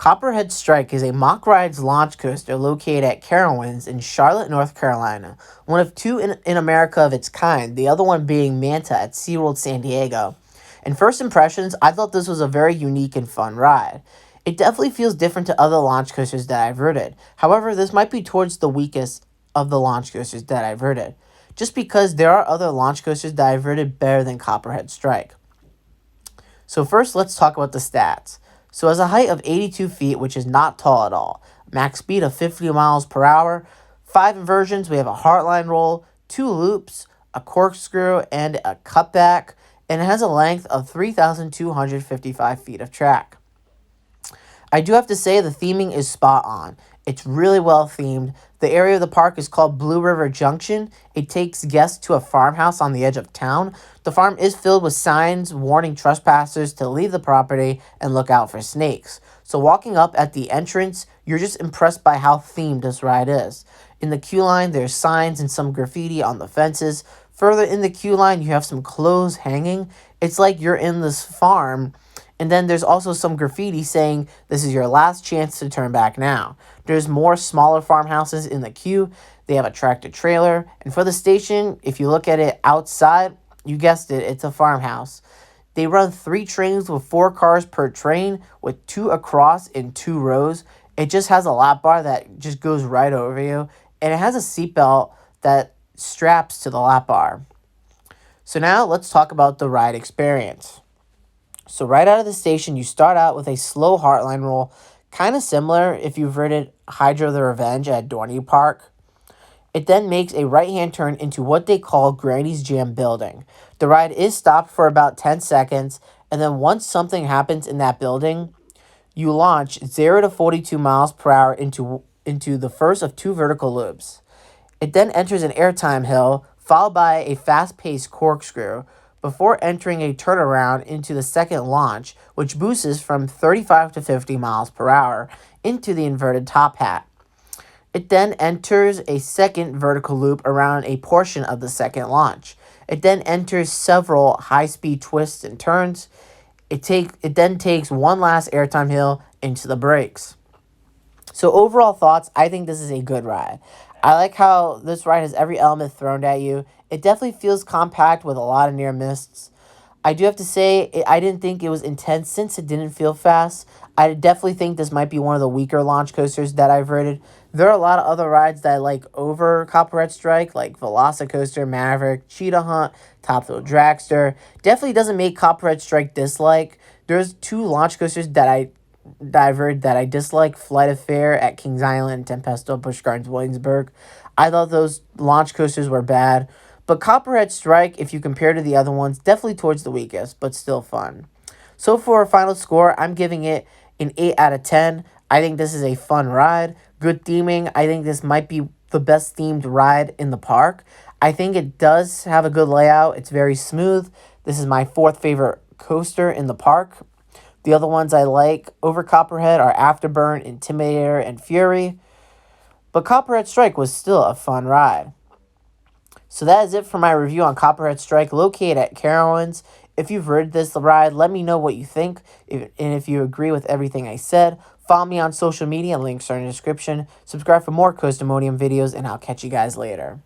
Copperhead Strike is a mock rides launch coaster located at Carowinds in Charlotte, North Carolina, one of two in America of its kind, the other one being Manta at SeaWorld San Diego. In first impressions, I thought this was a very unique and fun ride. It definitely feels different to other launch coasters that I've ridden. However, this might be towards the weakest of the launch coasters that I've ridden, just because there are other launch coasters that I've ridden better than Copperhead Strike. So first, let's talk about the stats. So has a height of 82 feet, which is not tall at all. Max speed of 50 miles per hour. 5 inversions. We have a heartline roll, 2 loops, a corkscrew, and a cutback. And it has a length of 3,255 feet of track. I do have to say the theming is spot on. It's really well themed. The area of the park is called Blue River Junction. It takes guests to a farmhouse on the edge of town. The farm is filled with signs warning trespassers to leave the property and look out for snakes. So walking up at the entrance, you're just impressed by how themed this ride is. In the queue line, there's signs and some graffiti on the fences. Further in the queue line, you have some clothes hanging. It's like you're in this farm. And then there's also some graffiti saying, "This is your last chance to turn back now." There's more smaller farmhouses in the queue. They have a tractor trailer. And for the station, if you look at it outside, you guessed it, it's a farmhouse. They run 3 trains with 4 cars per train with 2 across in 2 rows. It just has a lap bar that just goes right over you. And it has a seatbelt that straps to the lap bar. So now let's talk about the ride experience. So right out of the station, you start out with a slow heartline roll, kind of similar if you've ridden Hydro the Revenge at Dorney Park. It then makes a right-hand turn into what they call Granny's Jam building. The ride is stopped for about 10 seconds, and then once something happens in that building, you launch 0 to 42 miles per hour into the first of 2 vertical loops. It then enters an airtime hill, followed by a fast-paced corkscrew, before entering a turnaround into the second launch, which boosts from 35 to 50 miles per hour into the inverted top hat. It then enters a second vertical loop around a portion of the second launch. It then enters several high-speed twists and turns. It then takes one last airtime hill into the brakes. So overall thoughts, I think this is a good ride. I like how this ride has every element thrown at you. It definitely feels compact with a lot of near misses. I do have to say, I didn't think it was intense since it didn't feel fast. I definitely think this might be one of the weaker launch coasters that I've ridden. There are a lot of other rides that I like over Copperhead Strike, like Velocicoaster, Maverick, Cheetah Hunt, Top Thrill Dragster. Definitely doesn't make Copperhead Strike dislike. There's 2 launch coasters that I've heard that I dislike: Flight of Fair at Kings Island and Tempesto Busch Gardens Williamsburg. I thought those launch coasters were bad. But Copperhead Strike, if you compare to the other ones, definitely towards the weakest, but still fun. So for a final score, I'm giving it an 8 out of 10. I think this is a fun ride. Good theming. I think this might be the best themed ride in the park. I think it does have a good layout. It's very smooth. This is my 4th favorite coaster in the park. The other ones I like over Copperhead are Afterburn, Intimidator, and Fury. But Copperhead Strike was still a fun ride. So that is it for my review on Copperhead Strike, located at Carowinds. If you've ridden this ride, let me know what you think. And if you agree with everything I said, follow me on social media. Links are in the description. Subscribe for more Coastamodium videos, and I'll catch you guys later.